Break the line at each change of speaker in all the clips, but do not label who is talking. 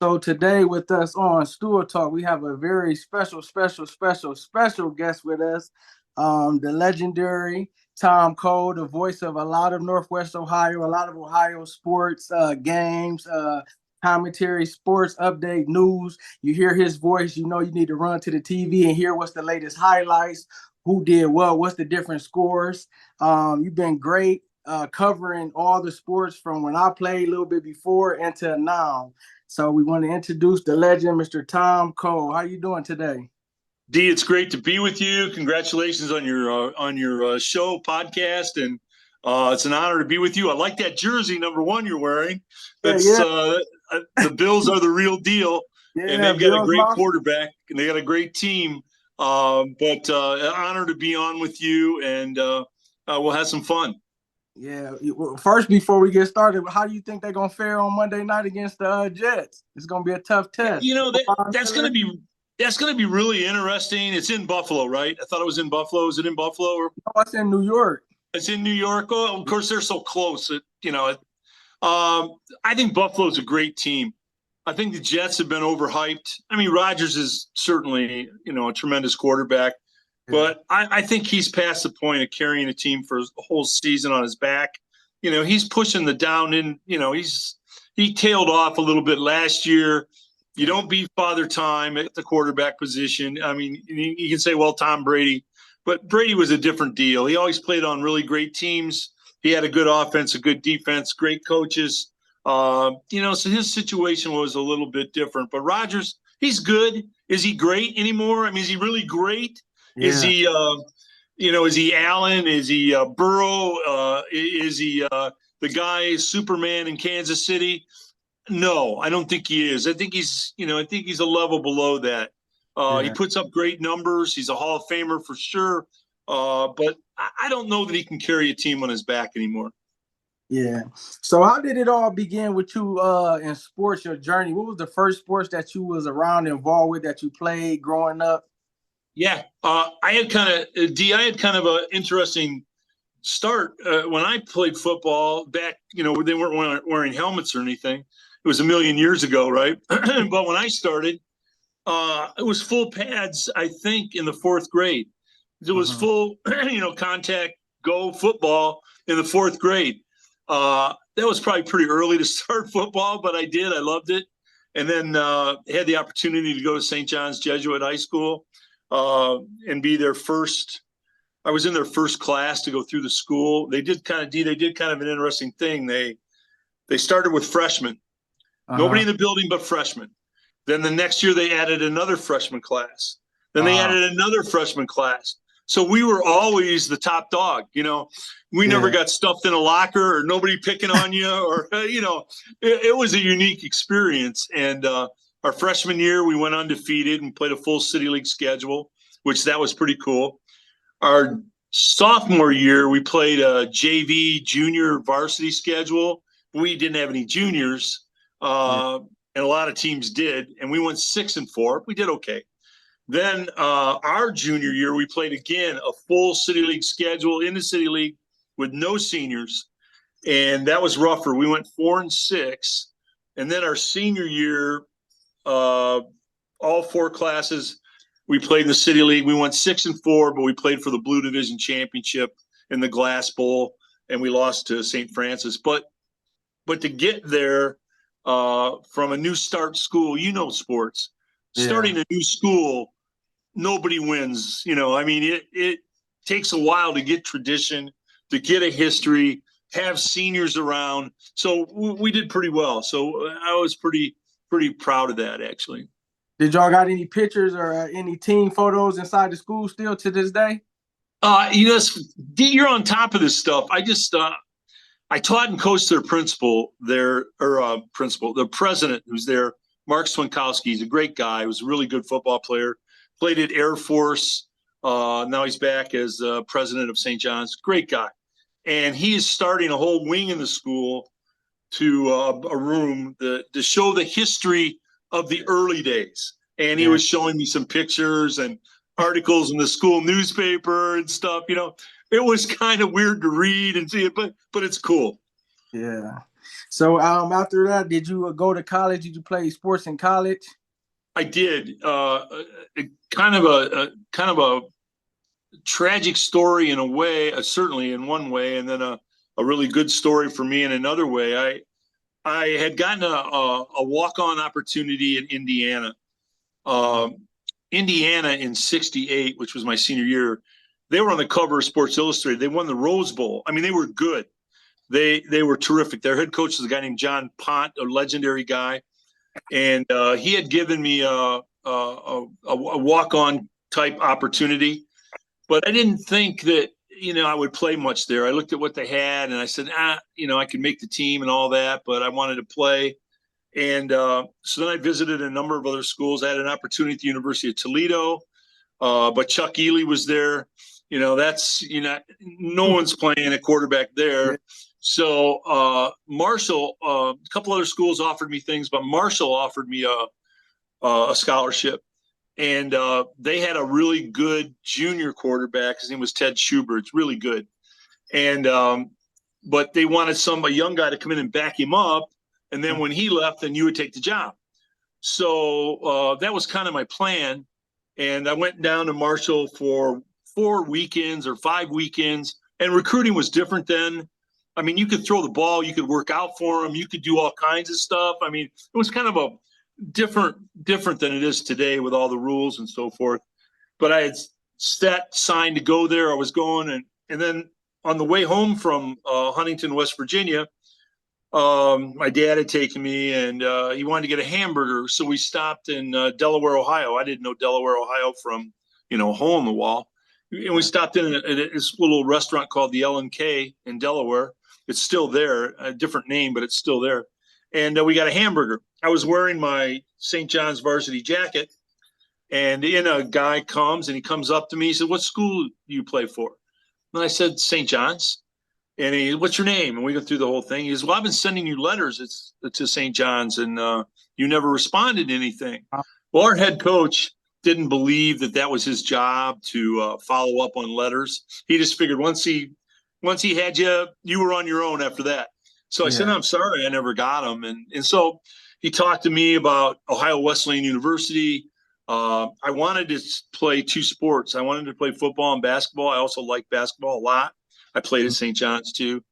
So today with us on Stool Talk, we have a very special guest with us, the legendary Tom Cole, the voice of a lot of Northwest Ohio, a lot of Ohio sports games, commentary, sports update, news. You hear his voice, you know you need to run to the TV and hear what's the latest highlights, who did well, what's the different scores. You've been great covering all the sports from when I played a little bit before until now. So we want to introduce the legend, Mr. Tom Cole. How you doing today?
D, it's great to be with you. Congratulations on your show podcast, and it's an honor to be with you. I like that jersey, number one, you're wearing.
Yeah,
That's
yeah,
the Bills are the real deal, and
yeah.
they've got a
Bills
great
Mafia.
quarterback, and they got a great team. But an honor to be on with you, and we'll have some fun.
Yeah. Well, first, before we get started, how do you think they're gonna fare on Monday night against the Jets? It's gonna be a tough
Yeah,
test.
that's gonna be really interesting. It's in Buffalo, right? I thought it was in Buffalo. Is it in Buffalo or
Oh, it's in New York.
it's in New York? Oh, of course, they're so close. I think Buffalo's a great team. I think the Jets have been overhyped. I mean, Rodgers is certainly, a tremendous quarterback,
Yeah.
but I think he's past the point of carrying a team for a whole season on his back. He's pushing the down in, he tailed off a little bit last year. You don't beat Father Time at the quarterback position. I mean, you can say, well, Tom Brady, but Brady was a different deal. He always played on really great teams. He had a good offense, a good defense, great coaches. So his situation was a little bit different. But Rodgers, he's good. Is he great anymore? I mean, is he really great? Is
Yeah.
he, is he Allen? Is he Burrow? Is he the guy Superman in Kansas City? No, I don't think he is. I think he's a level below that. He
Yeah.
puts up great numbers. He's a Hall of Famer for sure. But I don't know that he can carry a team on his back anymore.
Yeah. So how did it all begin with you in sports, your journey? What was the first sports that you was around involved with that you played growing up?
Yeah, I had kind of an interesting start when I played football back. They weren't wearing helmets or anything. It was a million years ago, right? But when I started, it was full pads. I think in the fourth grade, it was
Mhm.
full, contact go football in the fourth grade. That was probably pretty early to start football, but I did. I loved it, and then had the opportunity to go to St. John's Jesuit High School and be their first. I was in their first class to go through the school. They did kind of an interesting thing. They started with freshmen, nobody
Uh-huh.
in the building but freshmen. Then the next year they added another freshman class. Then they
Wow.
added another freshman class. So we were always the top dog. We never
Yeah.
got stuffed in a locker or nobody picking on you or it was a unique experience. And our freshman year we went undefeated and played a full city league schedule, which that was pretty cool. Our sophomore year we played a JV junior varsity schedule. We didn't have any juniors.
Yeah.
And a lot of teams did, and we went 6-4. We did okay. Then our junior year, we played again a full city league schedule in the city league with no seniors, and that was rougher. We went 4-6, and then our senior year, all four classes we played in the city league. We went 6-4, but we played for the Blue Division Championship in the Glass Bowl, and we lost to St. Francis. But to get there from a new start school, sports,
Yeah.
starting a new school, nobody wins. I mean, it takes a while to get tradition, to get a history, have seniors around. So we did pretty well. So I was pretty proud of that, actually.
Did y'all got any pictures or any team photos inside the school still to this day?
You're on top of this stuff. I taught and coached their the president who's there, Mark Swinkowski. He's a great guy. He was a really good football player. Played at Air Force. Now he's back as president of St. John's. Great guy. And he is starting a whole wing in the school to a room to show the history of the early days. And he
Yeah.
was showing me some pictures and articles in the school newspaper and stuff. It was kind of weird to read and see it, but it's cool.
Yeah. So after that, did you go to college? Did you play sports in college?
I did. Kind of a tragic story in a way, certainly in one way, and then a really good story for me in another way. I had gotten a walk-on opportunity in Indiana. Um, Indiana in '68, which was my senior year, they were on the cover of Sports Illustrated. They won the Rose Bowl. I mean, they were good. They were terrific. Their head coach is a guy named John Pont, a legendary guy, and he had given me a walk-on type opportunity, but I didn't think that I would play much there. I looked at what they had, and I said, I could make the team and all that, but I wanted to play. And so then I visited a number of other schools. I had an opportunity at the University of Toledo, but Chuck Ely was there. That's no one's playing a quarterback
Yeah.
there. So Marshall, a couple other schools offered me things, but Marshall offered me a scholarship, and they had a really good junior quarterback. His name was Ted Schubert. It's really good, and but they wanted a young guy to come in and back him up, and then when he left, then you would take the job. So that was kind of my plan, and I went down to Marshall for 4 weekends or 5 weekends, and recruiting was different then. I mean, you could throw the ball, you could work out for them, you could do all kinds of stuff. I mean, it was kind of a different than it is today with all the rules and so forth. But I had signed to go there. I was going, and then on the way home from Huntington, West Virginia, my dad had taken me, and he wanted to get a hamburger, so we stopped in Delaware, Ohio. I didn't know Delaware, Ohio from a hole in the wall, and we stopped in at this little restaurant called the L&K in Delaware. It's still there, a different name, but it's still there. And we got a hamburger. I was wearing my St. John's varsity jacket, and in a guy comes, and he comes up to me. He said, "What school do you play for?" And I said, "St. John's." And he, "What's your name?" And we go through the whole thing. He says, "Well, I've been sending you letters to St. John's, and you never responded to anything." Well, our head coach didn't believe that was his job to follow up on letters. He just figured once he had you, you were on your own after that. So I said,
Yeah.
"I'm sorry, I never got him." And so he talked to me about Ohio Wesleyan University. I wanted to play two sports. I wanted to play football and basketball. I also like basketball a lot. I played at St. John's too.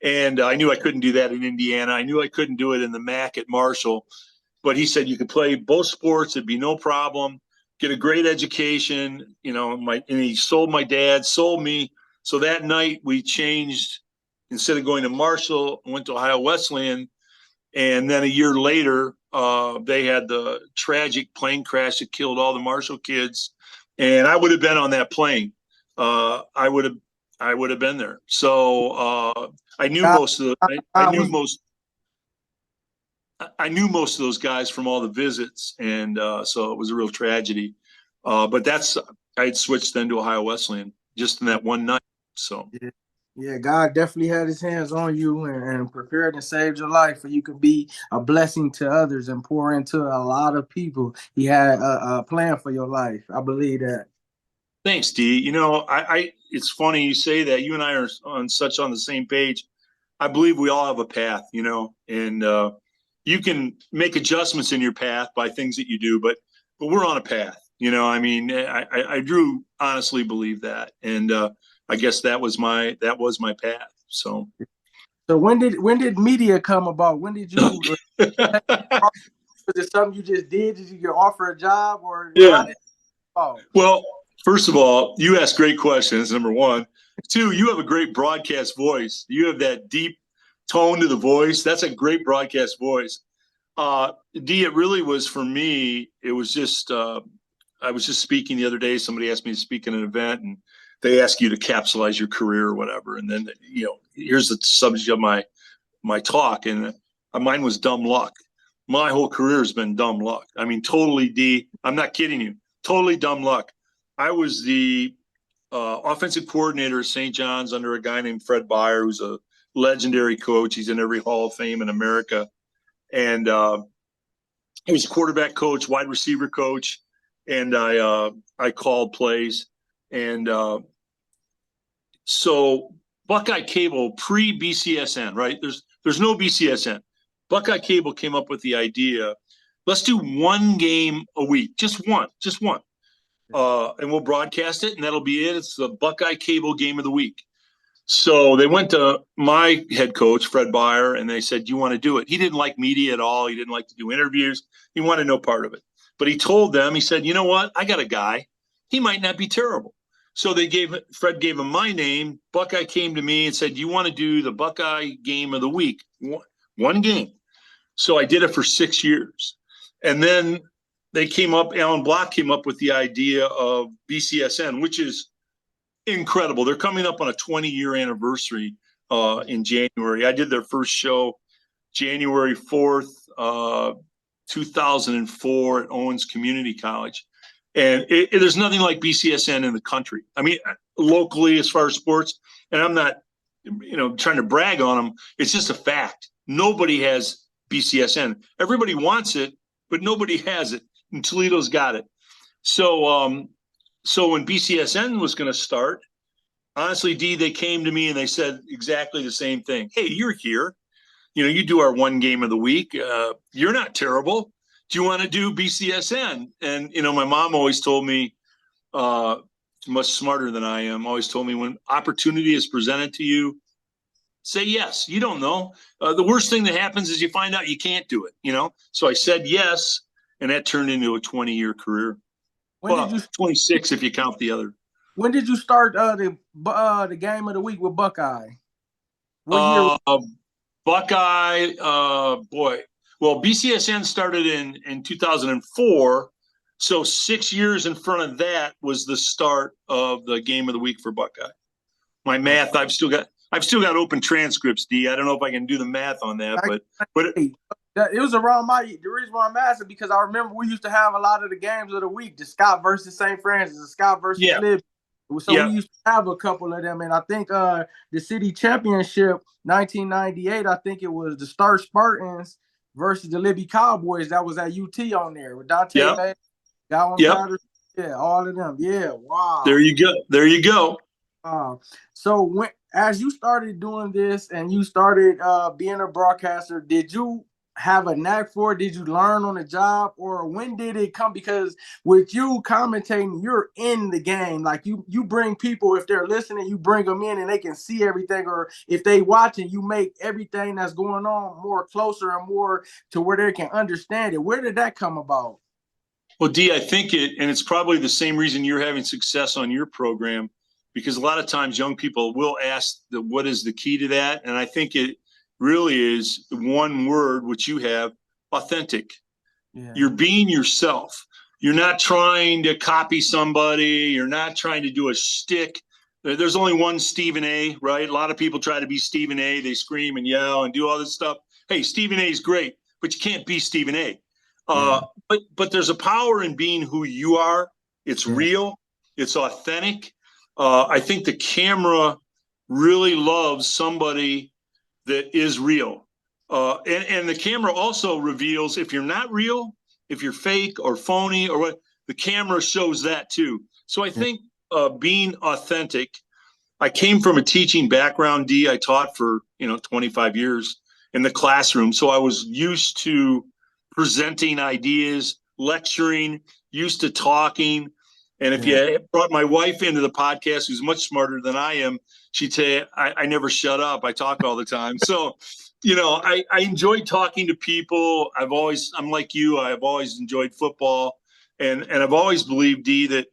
And I knew I couldn't do that in Indiana. I knew I couldn't do it in the MAC at Marshall. But he said you could play both sports. It'd be no problem. Get a great education. And he sold my dad, sold me. So that night we changed. Instead of going to Marshall, I went to Ohio Wesleyan. And then a year later, they had the tragic plane crash that killed all the Marshall kids. And I would have been on that plane. I would have been there. So I knew
God,
most of the
God was
I knew most of those guys from all the visits, and so it was a real tragedy. But I had switched then to Ohio Wesleyan just in that one night. So
yeah, yeah, God definitely had his hands on you and prepared and saved your life, for you could be a blessing to others and pour into a lot of people. He had a plan for your life. I believe that.
thanks, D. I it's funny you say that. You and I are on the same page. I believe we all have a path, and you can make adjustments in your path by things that you do, but we're on a path. I mean, I do honestly believe that, and I guess that was my path. So,
So when did media come about? When did you was it something you just did? Did you get offered a job, or how
yeah.
did it fall?
Well, first of all, you ask great questions. Number one. Two, you have a great broadcast voice. You have that deep tone to the voice. That's a great broadcast voice. D, it really was for me. It was just I was just speaking the other day. Somebody asked me to speak at an event, and they ask you to capsulize your career or whatever. And then here's the subject of my talk, and mine was dumb luck. My whole career has been dumb luck. I mean, totally, D. I'm not kidding you. Totally dumb luck. I was the offensive coordinator at St. John's under a guy named Fred Beyer, who's a legendary coach. He's in every Hall of Fame in America. And he was a quarterback coach, wide receiver coach, and I called plays. And so Buckeye Cable pre BCSN, right? There's There's no BCSN. Buckeye Cable came up with the idea. Let's do one game a week, just one. And we'll broadcast it, and that'll be it. It's the Buckeye Cable Game of the Week. So they went to my head coach, Fred Beyer, and they said, "Do you want to do it?" He didn't like media at all. He didn't like to do interviews. He wanted no part of it. But he told them, he said, "You know what? I got a guy. He might not be terrible." So Fred gave him my name. Buckeye came to me and said, "You want to do the Buckeye Game of the Week? One game." So I did it for 6 years. And then Alan Block came up with the idea of BCSN, which is incredible. They're coming up on a 20-year anniversary in January. I did their first show January 4th, 2004 at Owens Community College. And there's nothing like BCSN in the country. I mean, locally, as far as sports, and I'm not, trying to brag on them. It's just a fact. Nobody has BCSN. Everybody wants it, but nobody has it. And Toledo's got it. So when BCSN was going to start, honestly, D, they came to me and they said exactly the same thing. "Hey, you're here. You do our one game of the week. You're not terrible. Do you want to do BCSN?" And, my mom always told me, much smarter than I am, always told me, when opportunity is presented to you, say yes. You don't know. The worst thing that happens is you find out you can't do it, So I said yes, and that turned into a 20-year career. Well, 26 if you count the other.
When did you start the game of the week with Buckeye? What year?
Buckeye, boy. Well, BCSN started in 2004. So 6 years in front of that was the start of the game of the week for Buckeye. My math, I've still got open transcripts, D. I don't know if I can do the math on that, but
it was around the reason why I'm asking, because I remember we used to have a lot of the games of the week, the Scott versus St. Francis, the Scott versus Libby. So we used to have a couple of them, and I think the city championship 1998, I think it was the Star Spartans versus the Libby Cowboys. That was at UT on there with Dante May, Patterson, all of them. Yeah, wow.
There you go.
So as you started doing this and you started being a broadcaster, did you have a knack for it? Did you learn on the job, or when did it come? Because with you commentating, you're in the game. Like you bring people, if they're listening, you bring them in and they can see everything, or if they watching, you make everything that's going on more closer and more to where they can understand it. Where did that come about?
Well, D, I think it's probably the same reason you're having success on your program, because a lot of times young people will ask what is the key to that? And I think it really is one word, which you have: authentic. Yeah. You're being yourself. You're not trying to copy somebody. You're not trying to do a shtick. There's only one Stephen A, right? A lot of people try to be Stephen A. They scream and yell and do all this stuff. Hey, Stephen A is great, but you can't be Stephen A. But there's a power in being who you are. It's real. It's authentic. I think the camera really loves somebody that is real. And the camera also reveals if you're not real, if you're fake or phony or what, the camera shows that too. So I think being authentic, I came from a teaching background, D. I taught for, 25 years in the classroom. So I was used to presenting ideas, lecturing, used to talking. And if you brought my wife into the podcast, who's much smarter than I am, she'd say, I never shut up. I talk all the time. So, I enjoy talking to people. I'm like you, I've always enjoyed football. And I've always believed, D, that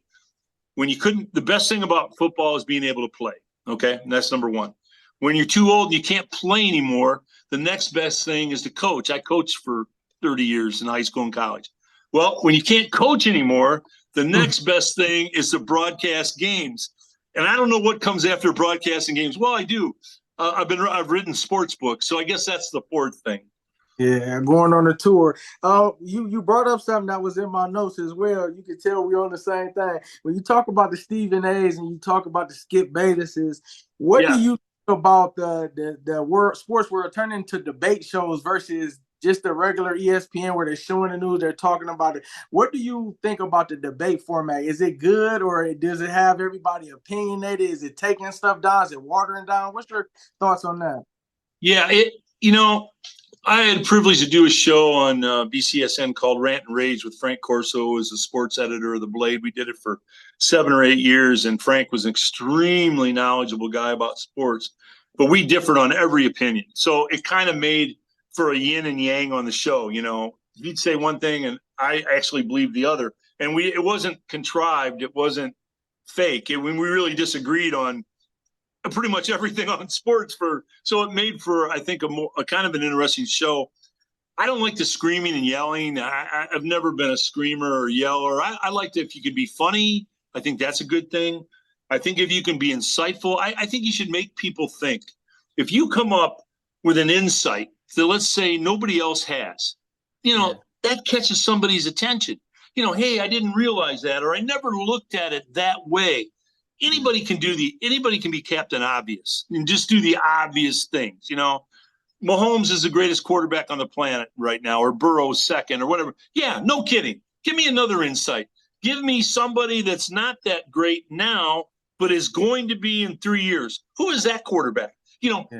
the best thing about football is being able to play. Okay. And that's number one. When you're too old and you can't play anymore, the next best thing is to coach. I coached for 30 years in high school and college. Well, when you can't coach anymore, the next best thing is to broadcast games. And I don't know what comes after broadcasting games. Well, I do. I've written sports books, so I guess that's the fourth thing.
Yeah, going on a tour. You brought up something that was in my notes as well. You can tell we're on the same thing. When you talk about the Stephen A's and you talk about the Skip Baylesses, what do you think about the world sports world turning into debate shows versus just the regular ESPN where they're showing the news, they're talking about it? What do you think about the debate format? Is it good, or does it have everybody opinionated? Is it taking stuff down? Is it watering down? What's your thoughts on that?
Yeah, You know, I had the privilege to do a show on BCSN called Rant and Rage with Frank Corso, who was the sports editor of the Blade. We did it for 7 or 8 years, and Frank was an extremely knowledgeable guy about sports, but we differed on every opinion. So it kind of made for a yin and yang on the show. You know, he'd say one thing, and I actually believed the other, and it wasn't contrived, it wasn't fake. When we really disagreed on pretty much everything on sports so it made for, I think, a kind of an interesting show. I don't like the screaming and yelling. I've never been a screamer or yeller. I like to, if you can be funny, I think that's a good thing. I think if you can be insightful, I think you should make people think. If you come up with an insight that, let's say, nobody else has, that catches somebody's attention. Hey, I didn't realize that, or I never looked at it that way. Anybody can be Captain Obvious and just do the obvious things. Mahomes is the greatest quarterback on the planet right now, or Burrow's second, or whatever. Yeah, no kidding. Give me another insight. Give me somebody that's not that great now, but is going to be in 3 years. Who is that quarterback?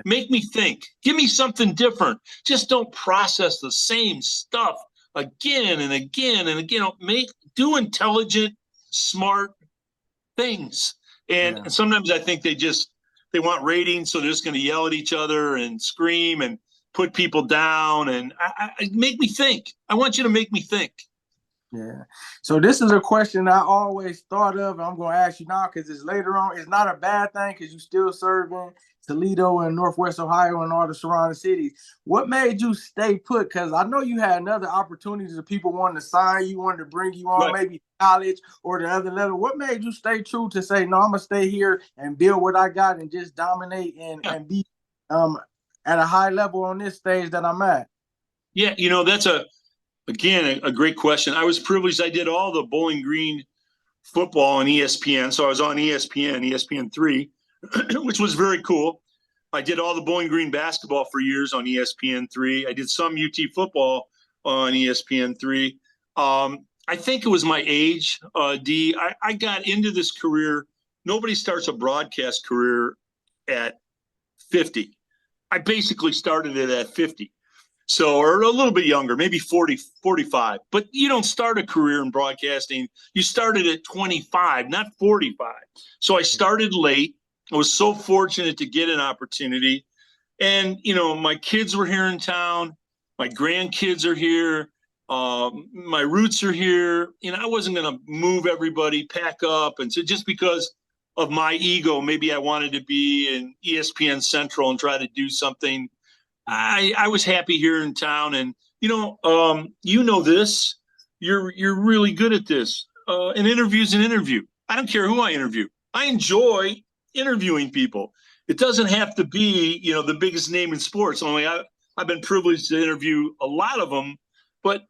Make me think. Give me something different. Just don't process the same stuff again and again and again. Do intelligent, smart things. And sometimes I think they want ratings, so they're just going to yell at each other and scream and put people down. And make me think. I want you to make me think.
Yeah. So this is a question I always thought of. I'm going to ask you now because it's later on. It's not a bad thing because you still serving Toledo and Northwest Ohio and all the surrounding cities. What made you stay put? Because I know you had another opportunities of people wanting to sign you, wanting to bring you on,
right.
maybe college or the other level. What made you stay true to say, no, I'm going to stay here and build what I got and just dominate and be at a high level on this stage that I'm at?
Yeah, that's again a great question. I was privileged. I did all the Bowling Green football on ESPN. So I was on ESPN3, which was very cool. I did all the Bowling Green basketball for years on ESPN3. I did some UT football on ESPN3. I think it was my age, D. I got into this career. Nobody starts a broadcast career at 50. I basically started it at 50. So, or a little bit younger, maybe 40, 45. But you don't start a career in broadcasting. You started at 25, not 45. So I started late. I was so fortunate to get an opportunity. And, my kids were here in town. My grandkids are here. My roots are here. I wasn't going to move everybody, pack up. And so just because of my ego, maybe I wanted to be in ESPN Central and try to do something. I was happy here in town, and this. You're really good at this. An interview's an interview. I don't care who I interview. I enjoy interviewing people. It doesn't have to be the biggest name in sports. Only I've been privileged to interview a lot of them, but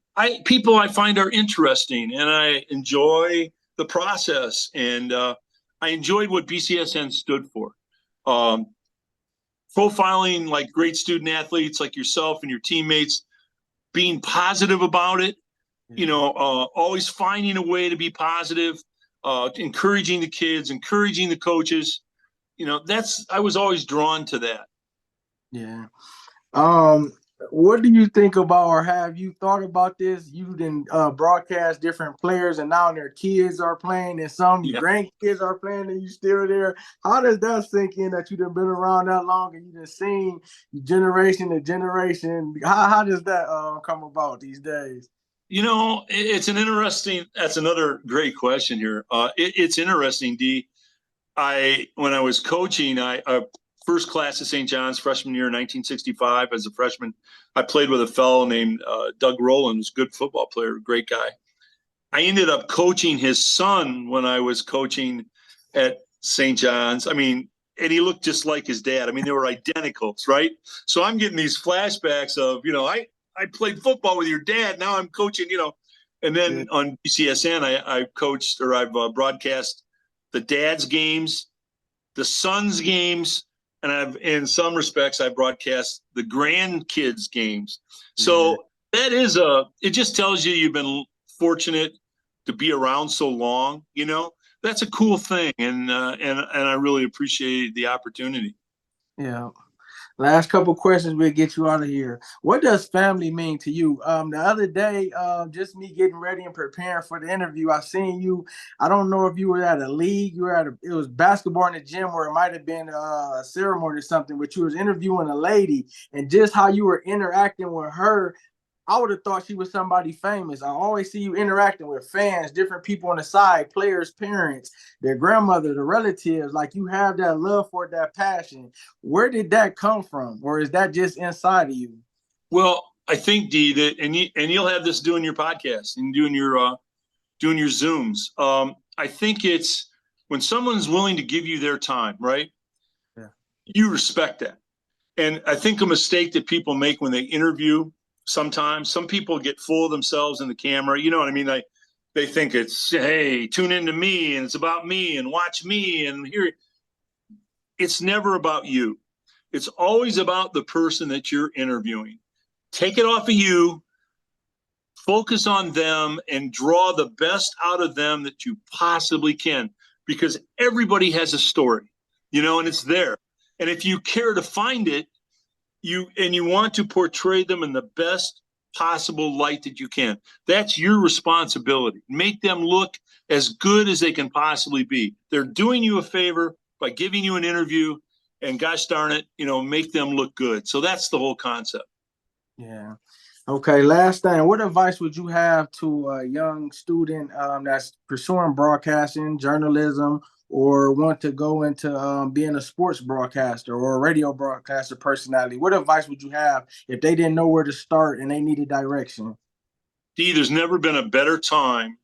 people I find are interesting, and I enjoy the process. And I enjoyed what BCSN stood for. Profiling like great student athletes like yourself and your teammates, being positive about it, always finding a way to be positive, encouraging the kids, encouraging the coaches. I was always drawn to that.
Yeah. What do you think about, or have you thought about this? You didn't broadcast different players, and now their kids are playing, and some grandkids are playing, and you still there. How does that sink in that you've been around that long and you've seen generation to generation? How does that come about these days?
It's that's another great question here. It's interesting, D. When I was coaching, first class at St. John's, freshman year in 1965. As a freshman, I played with a fellow named Doug Rowlands, good football player, great guy. I ended up coaching his son when I was coaching at St. John's. And he looked just like his dad. They were identicals, right? So I'm getting these flashbacks of, I played football with your dad. Now I'm coaching, and then on BCSN, I coached, or I've broadcast the dad's games, the son's games, and in some respects, I broadcast the grandkids' games. So that is it just tells you you've been fortunate to be around so long. That's a cool thing, and I really appreciate the opportunity.
Yeah. Last couple questions, we'll get you out of here. What does family mean to you? The other day, just me getting ready and preparing for the interview, I seen you. I don't know if you were at a league, you were at it was basketball in the gym, or it might have been a ceremony or something, but you was interviewing a lady, and just how you were interacting with her, I would have thought she was somebody famous. I always see you interacting with fans, different people on the side, players, parents, their grandmother, the relatives. Like you have that love for it, that passion. Where did that come from? Or is that just inside of you?
Well, I think D that, and you'll have this doing your podcast and doing your Zooms. I think it's when someone's willing to give you their time, right?
Yeah.
You respect that. And I think a mistake that people make when they interview, sometimes some people get full of themselves in the camera. You know what I mean? They think it's, hey, tune into me and it's about me and watch me and here. It's never about you. It's always about the person that you're interviewing. Take it off of you, focus on them, and draw the best out of them that you possibly can, because everybody has a story, and it's there. And if you care to find it, you want to portray them in the best possible light that you can. That's your responsibility. Make them look as good as they can possibly be. They're doing you a favor by giving you an interview, and gosh darn it, make them look good. So that's the whole concept.
Yeah. Okay, last thing. What advice would you have to a young student that's pursuing broadcasting, journalism, or want to go into being a sports broadcaster or a radio broadcaster personality? What advice would you have if they didn't know where to start and they needed direction?
There's never been a better time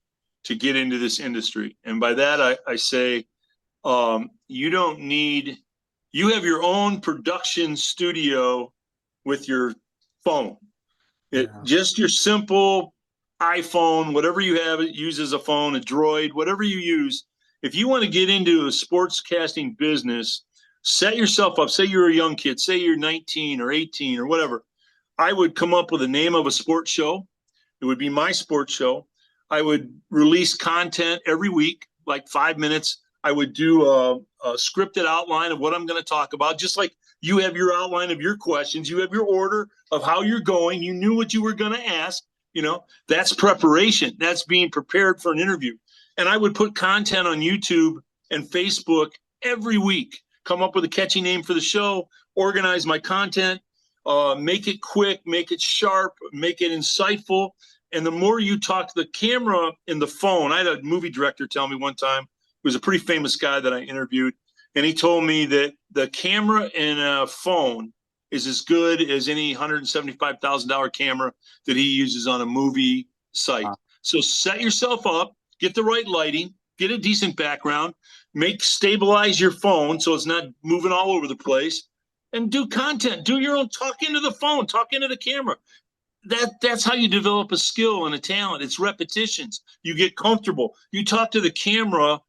to get into this industry. And by that, I say you don't need, you have your own production studio with your phone. Just your simple iPhone, whatever you have, it uses a phone, a Droid, whatever you use. If you want to get into a sportscasting business, set yourself up. Say you're a young kid, say you're 19 or 18 or whatever. I would come up with a name of a sports show. It would be my sports show. I would release content every week, like 5 minutes. I would do a scripted outline of what I'm going to talk about, just like you have your outline of your questions. You have your order of how you're going. You knew what you were going to ask. That's preparation. That's being prepared for an interview. And I would put content on YouTube and Facebook every week, come up with a catchy name for the show, organize my content, make it quick, make it sharp, make it insightful. And the more you talk to the camera in the phone, I had a movie director tell me one time, who was a pretty famous guy that I interviewed, and he told me that the camera in a phone is as good as any $175,000 camera that he uses on a movie site. Wow. So set yourself up, get the right lighting, get a decent background, stabilize your phone so it's not moving all over the place, and do content. Do your own, talk into the phone, talk into the camera. That's how you develop a skill and a talent. It's repetitions. You get comfortable. You talk to the camera.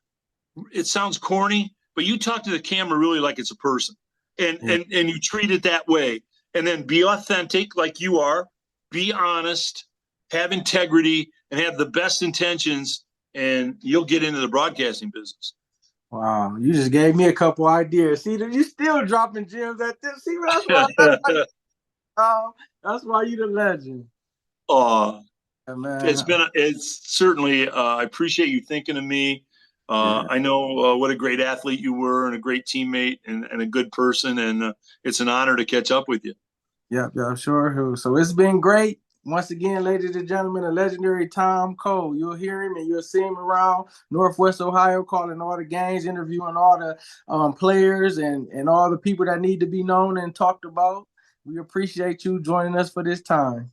It sounds corny, but you talk to the camera really like it's a person, and you treat it that way. And then be authentic like you are, be honest, have integrity, and have the best intentions, and you'll get into the broadcasting business.
Wow, you just gave me a couple ideas. See, you still dropping gems at this. See, that's why you the legend.
Man. It's certainly, I appreciate you thinking of me. I know what a great athlete you were, and a great teammate, and a good person, and it's an honor to catch up with you.
Yeah, sure. So it's been great. Once again, ladies and gentlemen, the legendary Tom Cole. You'll hear him and you'll see him around Northwest Ohio, calling all the games, interviewing all the players and all the people that need to be known and talked about. We appreciate you joining us for this time.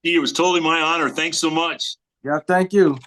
It was totally my honor. Thanks so much.
Yeah, thank you.